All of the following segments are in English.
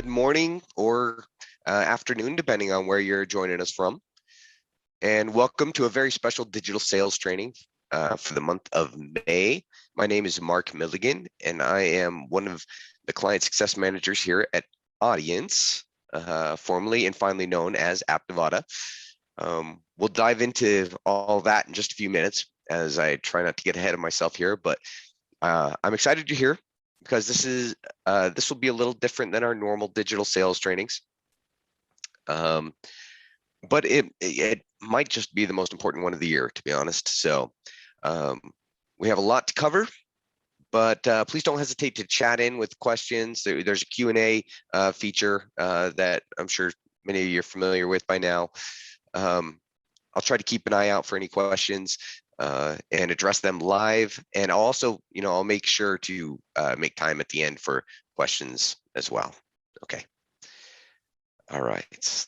good morning or afternoon, depending on where you're joining us from. And welcome to a very special digital sales training for the month of May. My name is Mark Milligan, and I am one of the client success managers here at Audience, formerly and finally known as Aptivata. We'll dive into all that in just a few minutes as I try not to get ahead of myself here, but I'm excited you're here because this will be a little different than our normal digital sales trainings. But it might just be the most important one of the year, to be honest. So we have a lot to cover, but please don't hesitate to chat in with questions. There's a Q&A feature that I'm sure many of you are familiar with by now. I'll try to keep an eye out for any questions and address them live. And also, I'll make sure to make time at the end for questions as well. Okay. All right.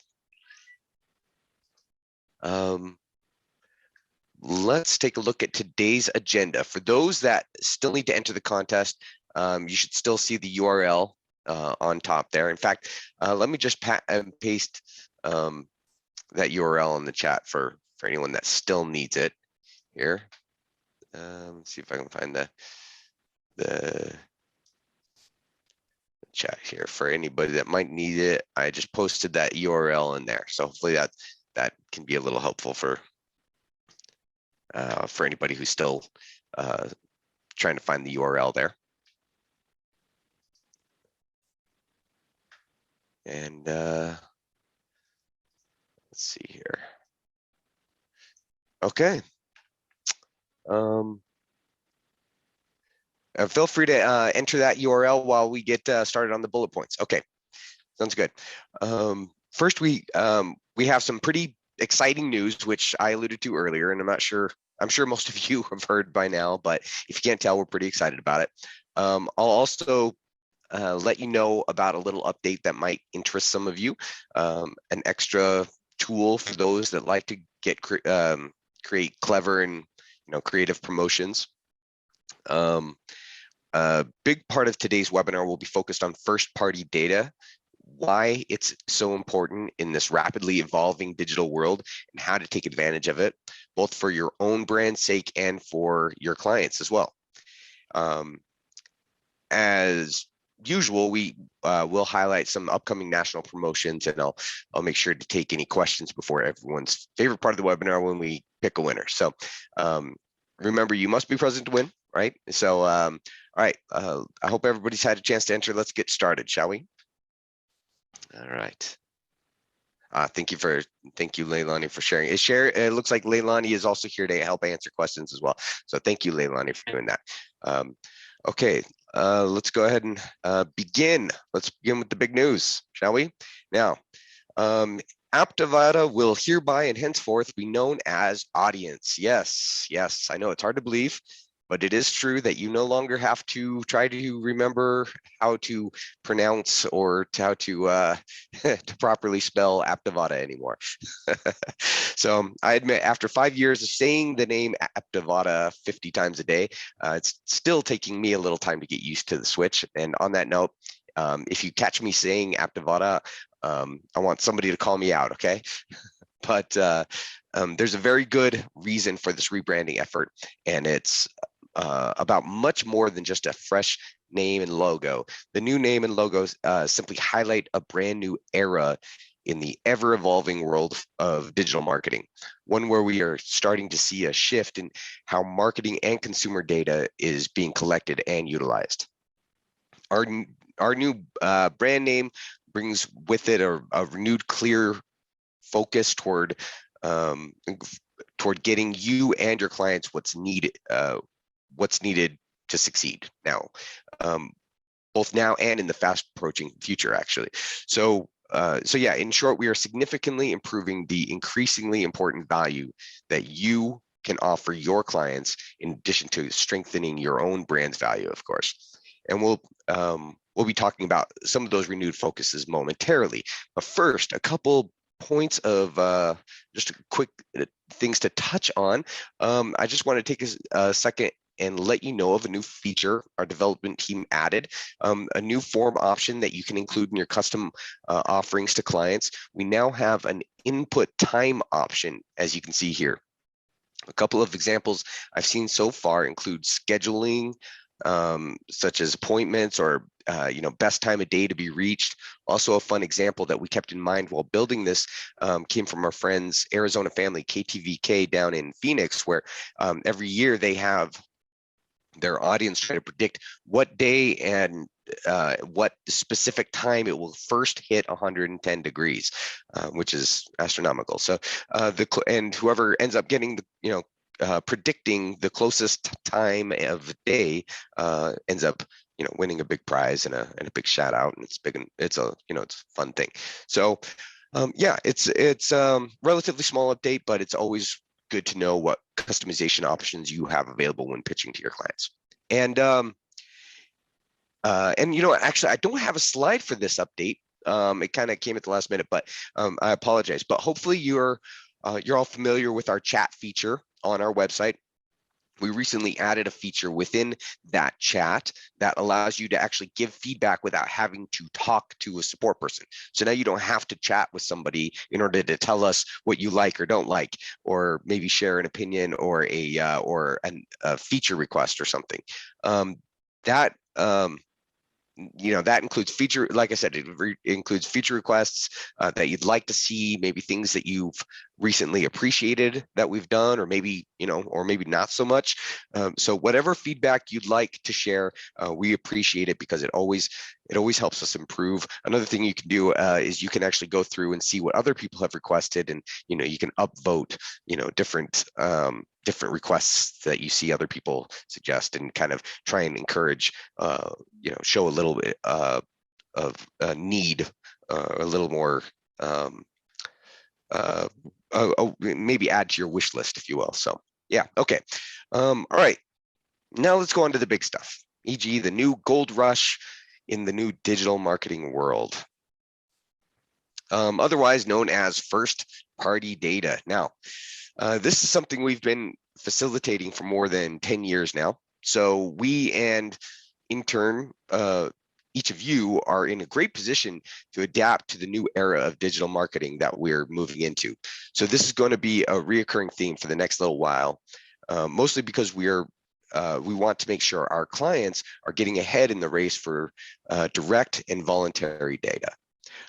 Let's take a look at today's agenda. For those that still need to enter the contest, you should still see the URL on top there. In fact, let me just paste that URL in the chat for anyone that still needs it here. Let's see if I can find the chat here for anybody that might need it. I just posted that URL in there, so hopefully that can be a little helpful for anybody who's still trying to find the URL there. And let's see here. Okay. Feel free to enter that URL while we get started on the bullet points. Okay, sounds good. First, we have some pretty exciting news, which I alluded to earlier, and I'm sure most of you have heard by now, but if you can't tell, we're pretty excited about it. I'll also let you know about a little update that might interest some of you, an extra tool for those that like to get create clever and creative promotions. A big part of today's webinar will be focused on first-party data, why it's so important in this rapidly evolving digital world, and how to take advantage of it, both for your own brand's sake and for your clients as well. As usual, we will highlight some upcoming national promotions, and I'll make sure to take any questions before everyone's favorite part of the webinar when we pick a winner. So remember, you must be present to win, right? So all right, I hope everybody's had a chance to enter. Let's get started, shall we? All right. Thank you, Leilani, for sharing. It looks like Leilani is also here to help answer questions as well. So thank you, Leilani, for doing that. Okay, let's go ahead and begin. Let's begin with the big news, shall we? Now, Aptivata will hereby and henceforth be known as Audience. Yes, I know it's hard to believe, but it is true that you no longer have to try to remember how to pronounce or how to to properly spell Aptivata anymore. So I admit, after 5 years of saying the name Aptivata 50 times a day, it's still taking me a little time to get used to the switch. And on that note, if you catch me saying Aptivata, I want somebody to call me out, okay? But there's a very good reason for this rebranding effort, and it's about much more than just a fresh name and logo. The new name and logos simply highlight a brand new era in the ever-evolving world of digital marketing, one where we are starting to see a shift in how marketing and consumer data is being collected and utilized. Our new brand name brings with it a renewed, clear focus toward getting you and your clients what's needed to succeed now, both now and in the fast approaching future, actually. So yeah, in short, we are significantly improving the increasingly important value that you can offer your clients, in addition to strengthening your own brand's value, of course. And we'll be talking about some of those renewed focuses momentarily. But first, a couple points of just quick things to touch on. I just want to take a second and let you know of a new feature our development team added, a new form option that you can include in your custom offerings to clients. We now have an input time option, as you can see here. A couple of examples I've seen so far include scheduling, such as appointments or best time of day to be reached. Also, a fun example that we kept in mind while building this came from our friends Arizona Family KTVK down in Phoenix, where every year they have their audience try to predict what day and what specific time it will first hit 110 degrees, which is astronomical. So and whoever ends up getting the predicting the closest time of day ends up winning a big prize and a big shout out, and it's big, and it's a fun thing. So yeah, it's relatively small update, but it's always good to know what customization options you have available when pitching to your clients. And actually, I don't have a slide for this update. It kind of came at the last minute, but I apologize. But hopefully you're all familiar with our chat feature on our website. We recently added a feature within that chat that allows you to actually give feedback without having to talk to a support person. So now you don't have to chat with somebody in order to tell us what you like or don't like, or maybe share an opinion or a feature request or something. That includes feature, like I said, it includes feature requests that you'd like to see, maybe things that you've recently appreciated that we've done, or maybe not so much. So whatever feedback you'd like to share, we appreciate it, because it always helps us improve. Another thing you can do is you can actually go through and see what other people have requested, and you can upvote different requests that you see other people suggest, and kind of try and encourage, show a little bit of a need, a little more, maybe add to your wish list, if you will. So yeah, okay. All right, now let's go on to the big stuff, e.g. the new gold rush in the new digital marketing world, otherwise known as first-party data. Now, this is something we've been facilitating for more than 10 years now. So we, and in turn, each of you are in a great position to adapt to the new era of digital marketing that we're moving into. So this is going to be a reoccurring theme for the next little while, mostly because we want to make sure our clients are getting ahead in the race for direct and voluntary data.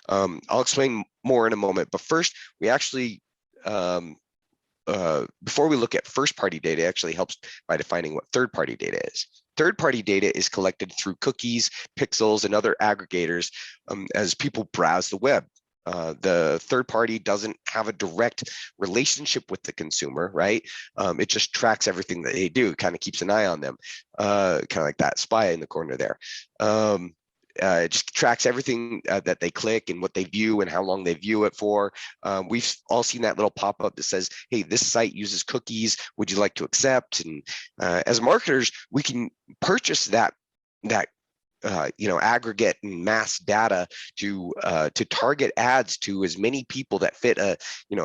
I'll explain more in a moment, but first, we actually, before we look at first-party data, it actually helps by defining what third-party data is. Third-party data is collected through cookies, pixels, and other aggregators as people browse the web. The third party doesn't have a direct relationship with the consumer, right? It just tracks everything that they do, kind of keeps an eye on them, kind of like that spy in the corner there. It just tracks everything that they click and what they view and how long they view it for. We've all seen that little pop-up that says, hey, this site uses cookies, would you like to accept? And as marketers, we can purchase that aggregate and mass data to target ads to as many people that fit a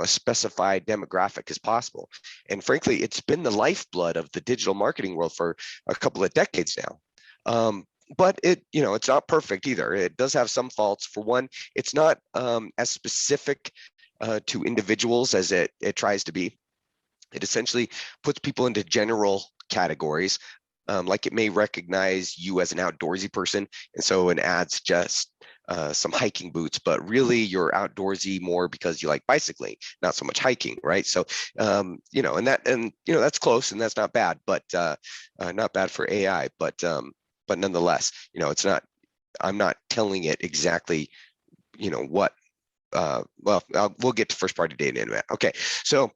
specified demographic as possible. And frankly, it's been the lifeblood of the digital marketing world for a couple of decades now. But it's not perfect either. It does have some faults. For one, it's not as specific to individuals as it tries to be. It essentially puts people into general categories. Like it may recognize you as an outdoorsy person, and so an ad's just some hiking boots, but really you're outdoorsy more because you like bicycling, not so much hiking, right? So that's close, and that's not bad, but not bad for AI, but nonetheless, it's not. I'm not telling it exactly, what. We'll get to first-party data in a minute. Okay, so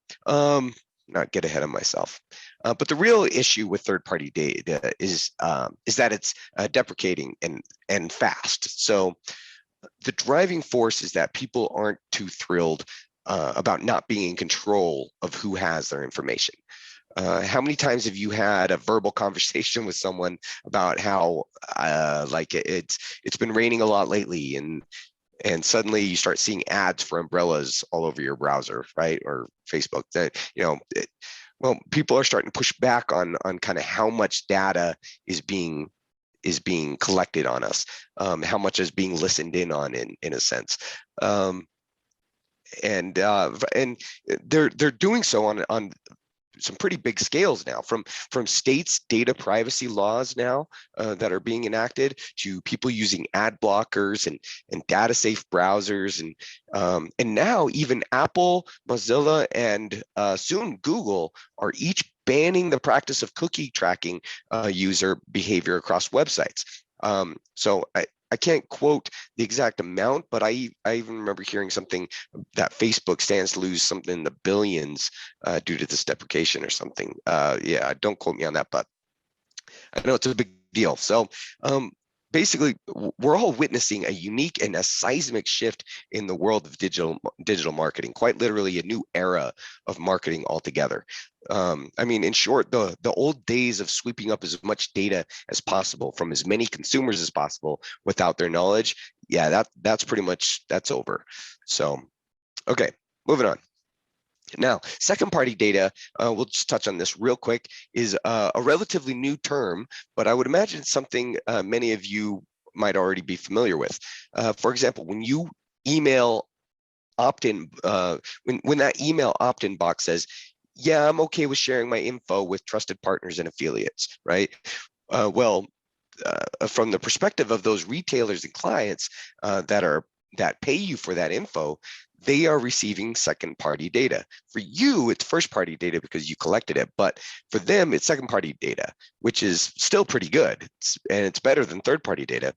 not get ahead of myself. But the real issue with third-party data is that it's deprecating and fast. So the driving force is that people aren't too thrilled about not being in control of who has their information. How many times have you had a verbal conversation with someone about how it's been raining a lot lately, and suddenly you start seeing ads for umbrellas all over your browser, right? Or Facebook. That well, people are starting to push back on kind of how much data is being collected on us, how much is being listened in on in a sense. And they're doing so on some pretty big scales now, from states' data privacy laws now that are being enacted, to people using ad blockers and data safe browsers, and now even Apple, Mozilla, and soon Google are each banning the practice of cookie tracking user behavior across websites. So I can't quote the exact amount, but I even remember hearing something that Facebook stands to lose something in the billions due to this deprecation or something. Yeah, don't quote me on that, but I know it's a big deal. So basically, we're all witnessing a unique and a seismic shift in the world of digital marketing, quite literally a new era of marketing altogether. I mean, in short, the old days of sweeping up as much data as possible from as many consumers as possible without their knowledge, yeah, that's pretty much, that's over. So, okay, moving on. Now, second-party data, we'll just touch on this real quick, is a relatively new term, but I would imagine it's something many of you might already be familiar with. For example, when you email opt-in, when that email opt-in box says, yeah, I'm okay with sharing my info with trusted partners and affiliates, right? From the perspective of those retailers and clients that pay you for that info, they are receiving second-party data. For you, it's first-party data because you collected it, but for them, it's second-party data, which is still pretty good, and it's better than third-party data.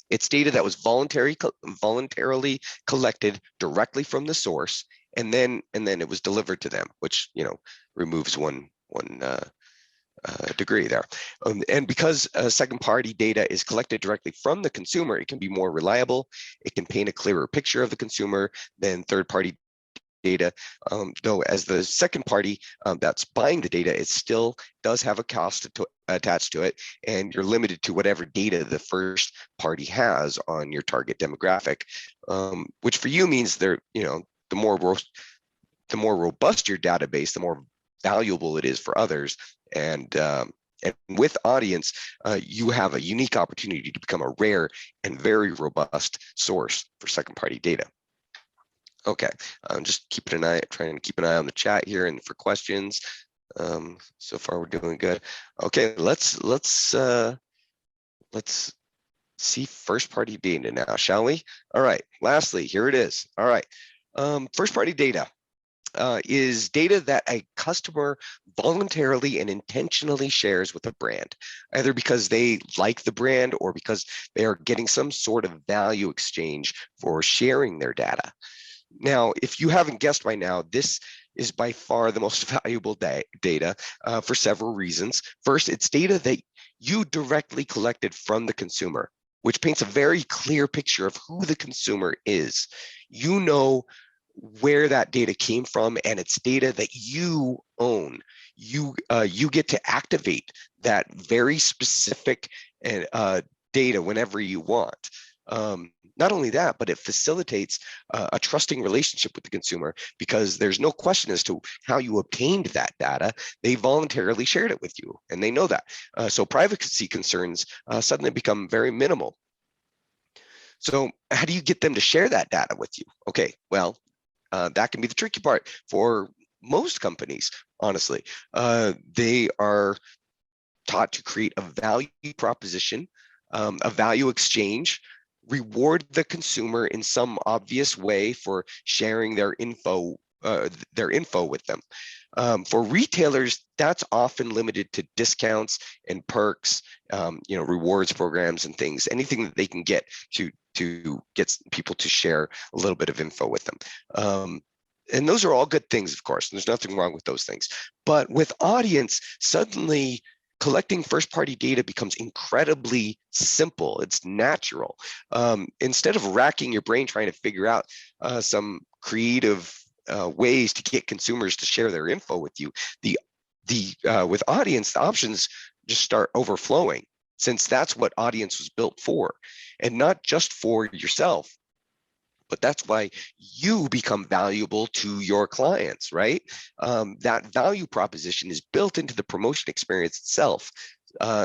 It's data that was voluntarily collected directly from the source, and then it was delivered to them, which removes one degree there. And because second-party data is collected directly from the consumer, it can be more reliable. It can paint a clearer picture of the consumer than third-party data, though as the second party that's buying the data, it still does have a cost attached to it, and you're limited to whatever data the first party has on your target demographic, which for you means the more robust your database, the more valuable it is for others. And with audience, you have a unique opportunity to become a rare and very robust source for second-party data. Okay, I'm just trying to keep an eye on the chat here and for questions. So far, we're doing good. Okay, let's see first-party data now, shall we? All right. Lastly, here it is. All right. First-party data is data that a customer voluntarily and intentionally shares with a brand, either because they like the brand or because they are getting some sort of value exchange for sharing their data. Now, if you haven't guessed by now, this is by far the most valuable data for several reasons. First, it's data that you directly collected from the consumer, which paints a very clear picture of who the consumer is. You know where that data came from, and it's data that you own. You get to activate that very specific data whenever you want. Not only that, but it facilitates a trusting relationship with the consumer, because there's no question as to how you obtained that data. They voluntarily shared it with you, and they know that. So privacy concerns suddenly become very minimal. So how do you get them to share that data with you? Okay, well, that can be the tricky part for most companies, honestly. They are taught to create a value proposition, a value exchange, reward the consumer in some obvious way for sharing their info with them. For retailers, that's often limited to discounts and perks, rewards programs and things, anything that they can get to get people to share a little bit of info with them. And those are all good things, of course. There's nothing wrong with those things. But with audience, suddenly collecting first-party data becomes incredibly simple. It's natural. Instead of racking your brain trying to figure out some creative ways to get consumers to share their info with you, with audience, the options just start overflowing, since that's what audience was built for, and not just for yourself, but that's why you become valuable to your clients, right? That value proposition is built into the promotion experience itself,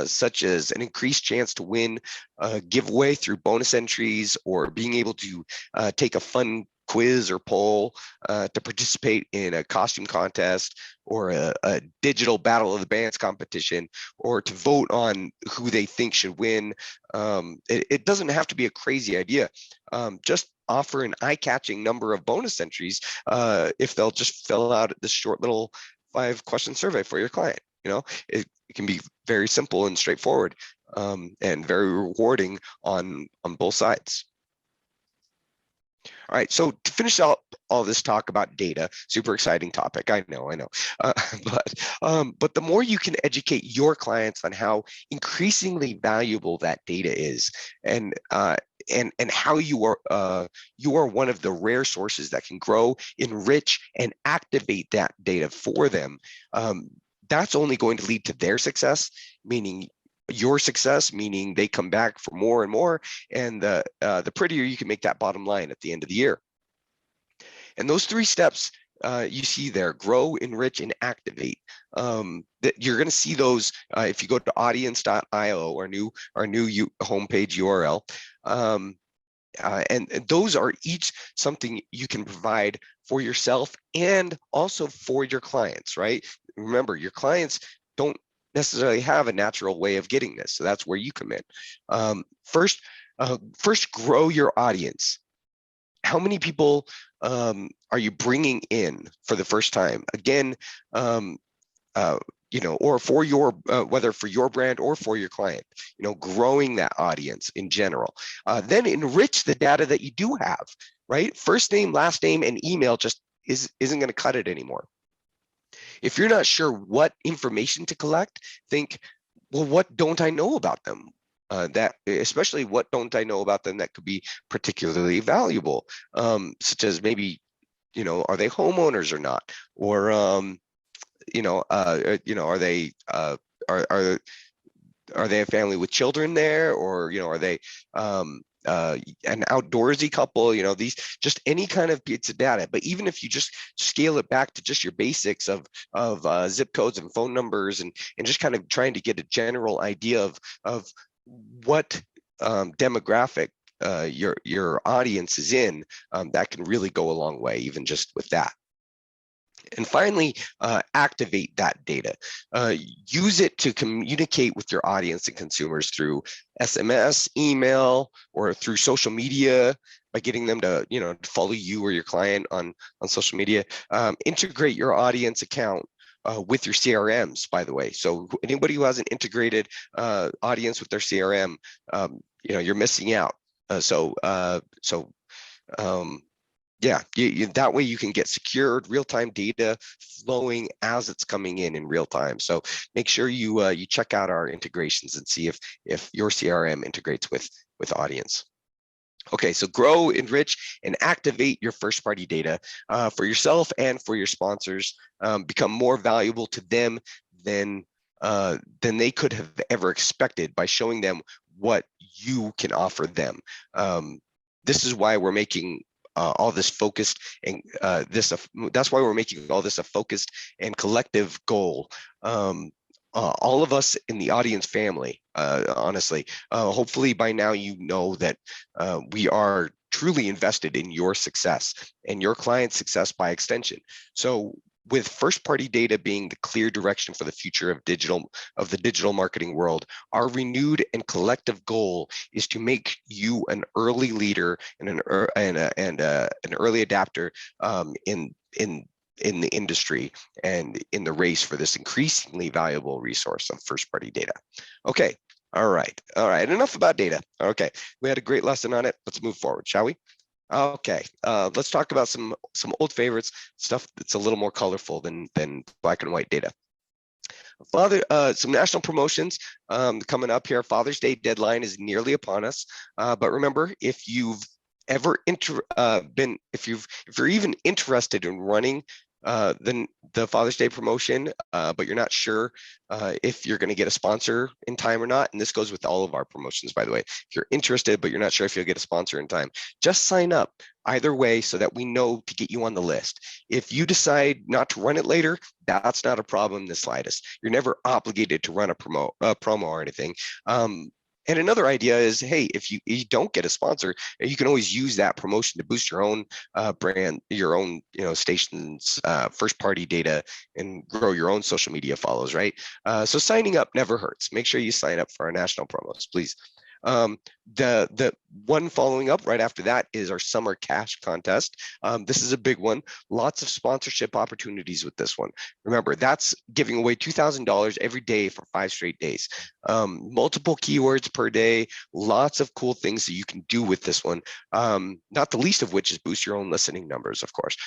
such as an increased chance to win a giveaway through bonus entries, or being able to take a fun quiz or poll, to participate in a costume contest, or a digital battle of the bands competition, or to vote on who they think should win. It doesn't have to be a crazy idea. Just offer an eye-catching number of bonus entries if they'll just fill out this short little 5-question survey for your client. It can be very simple and straightforward, and very rewarding on both sides. All right, so to finish up all this talk about data, super exciting topic, I know. But the more you can educate your clients on how increasingly valuable that data is, and how you are one of the rare sources that can grow, enrich, and activate that data for them, that's only going to lead to their success, meaning your success, meaning they come back for more and more, and the prettier you can make that bottom line at the end of the year. And those 3 steps you see there: grow, enrich, and activate. That you're going to see those if you go to audience.io, our new homepage URL. And those are each something you can provide for yourself and also for your clients, right? Remember, your clients don't necessarily have a natural way of getting this, so that's where you come in. First, grow your audience. How many people are you bringing in for the first time? Again, or for your whether for your brand or for your client, growing that audience in general. Then enrich the data that you do have, right? First name, last name, and email just isn't going to cut it anymore. If you're not sure what information to collect, think, well, what don't I know about them? Especially what don't I know about them that could be particularly valuable, such as maybe, are they homeowners or not? Or, are they a family with children there? Or, are they an outdoorsy couple? These, just any kind of piece of data. But even if you just scale it back to just your basics of zip codes and phone numbers, and just kind of trying to get a general idea of what demographic your audience is in, that can really go a long way, even just with that. And finally, activate that data. Use it to communicate with your audience and consumers through SMS, email, or through social media, by getting them to, follow you or your client on social media. Integrate your audience account with your CRMs, by the way. So anybody who has an integrated audience with their CRM, you're missing out. Yeah, that way you can get secured real-time data flowing as it's coming in real time. So make sure you check out our integrations and see if your CRM integrates with audience. Okay, so grow, enrich, and activate your first-party data for yourself and for your sponsors. Become more valuable to them than they could have ever expected by showing them what you can offer them. This is why we're making all this focused, and that's why we're making all this a focused and collective goal. All of us in the audience family, honestly, hopefully by now you know that we are truly invested in your success and your client's success by extension. So with first-party data being the clear direction for the future of the digital marketing world, our renewed and collective goal is to make you an early leader and an early adapter in the industry and in the race for this increasingly valuable resource of first-party data. Okay, all right, enough about data. Okay, we had a great lesson on it. Let's move forward, shall we? Okay, let's talk about some old favorites, stuff that's a little more colorful than black and white data. Some national promotions coming up here. Father's Day deadline is nearly upon us, but remember, if you've ever if you're even interested in running the Father's Day promotion, but you're not sure if you're going to get a sponsor in time or not. And this goes with all of our promotions, by the way. If you're interested, but you're not sure if you'll get a sponsor in time, just sign up either way so that we know to get you on the list. If you decide not to run it later, that's not a problem in the slightest. You're never obligated to run a promo or anything. And another idea is, hey, if you don't get a sponsor, you can always use that promotion to boost your own brand, your own station's first party data, and grow your own social media follows, right? So signing up never hurts. Make sure you sign up for our national promos, please. The one following up right after that is our summer cash contest. This is a big one. Lots of sponsorship opportunities with this one. Remember, that's giving away $2,000 every day for 5 straight days. Multiple keywords per day, lots of cool things that you can do with this one. Not the least of which is boost your own listening numbers, of course.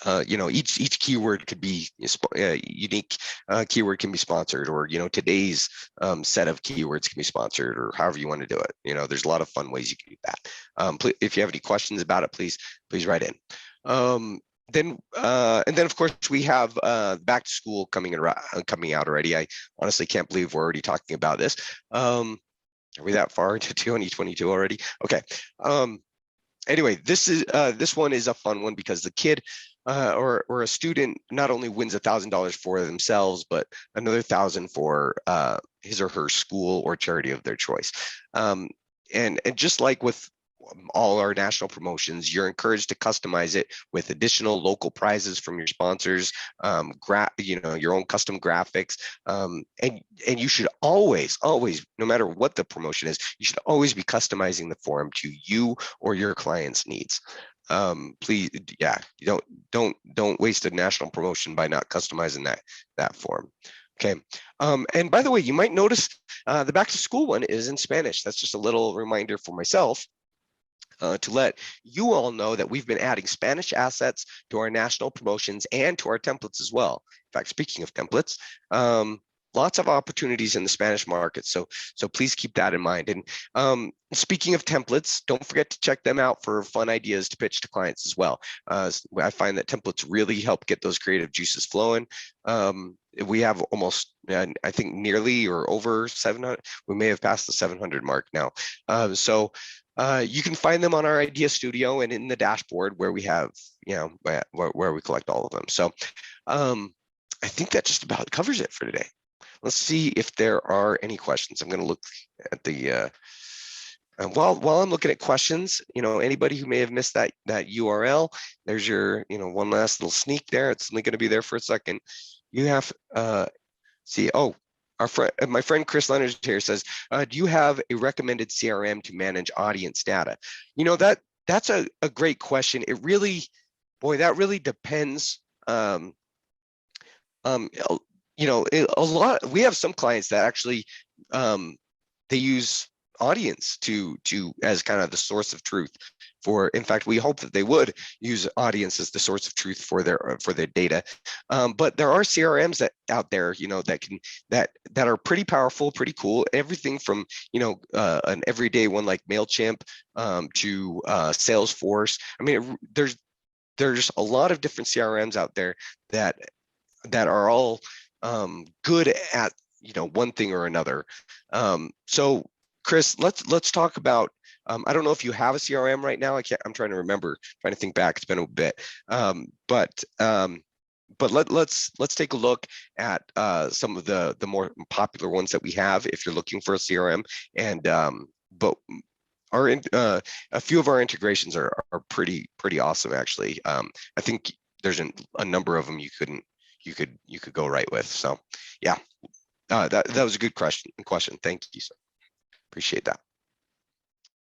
Each keyword could be unique. Keyword can be sponsored, or today's set of keywords can be sponsored, or however you want to do it. There's a lot of fun ways you can do that. If you have any questions about it, please write in. And then of course we have back to school coming out already. I honestly can't believe we're already talking about this. Are we that far into 2022 already? Okay. Anyway, this one is a fun one because the kid or a student not only wins $1,000 for themselves, but another $1,000 for his or her school or charity of their choice. And just like with all our national promotions, you're encouraged to customize it with additional local prizes from your sponsors, your own custom graphics, and you should always, no matter what the promotion is, you should always be customizing the form to you or your client's needs. Please, you don't waste a national promotion by not customizing that form. Okay. And by the way, you might notice the back to school one is in Spanish. That's just a little reminder for myself to let you all know that we've been adding Spanish assets to our national promotions and to our templates as well. In fact, speaking of templates, lots of opportunities in the Spanish market. So please keep that in mind. And speaking of templates, don't forget to check them out for fun ideas to pitch to clients as well. I find that templates really help get those creative juices flowing. We have almost, I think, nearly or over 700. We may have passed the 700 mark now. You can find them on our Idea Studio and in the dashboard where we have, where we collect all of them. So I think that just about covers it for today. Let's see if there are any questions. I'm going to look at the, while I'm looking at questions, anybody who may have missed that URL, there's your, one last little sneak there. It's only going to be there for a second. You have, my friend Chris Leonard here says, do you have a recommended CRM to manage audience data? That's a great question. It really, that really depends. A lot, we have some clients that actually, they use audience to as kind of the source of truth for, in fact, we hope that they would use audience as the source of truth for their data. But there are CRMs out there, that are pretty powerful, pretty cool. Everything from, an everyday one like MailChimp to Salesforce. I mean, there's a lot of different CRMs out there that are all good at, one thing or another. So Chris, let's talk about, I don't know if you have a CRM right now. I'm trying to remember, trying to think back. It's been a bit, but let's take a look at some of the more popular ones that we have if you're looking for a CRM. And but a few of our integrations are pretty awesome actually. I think there's a number of them you could go right with. So yeah, that was a good question. Thank you, sir. Appreciate that.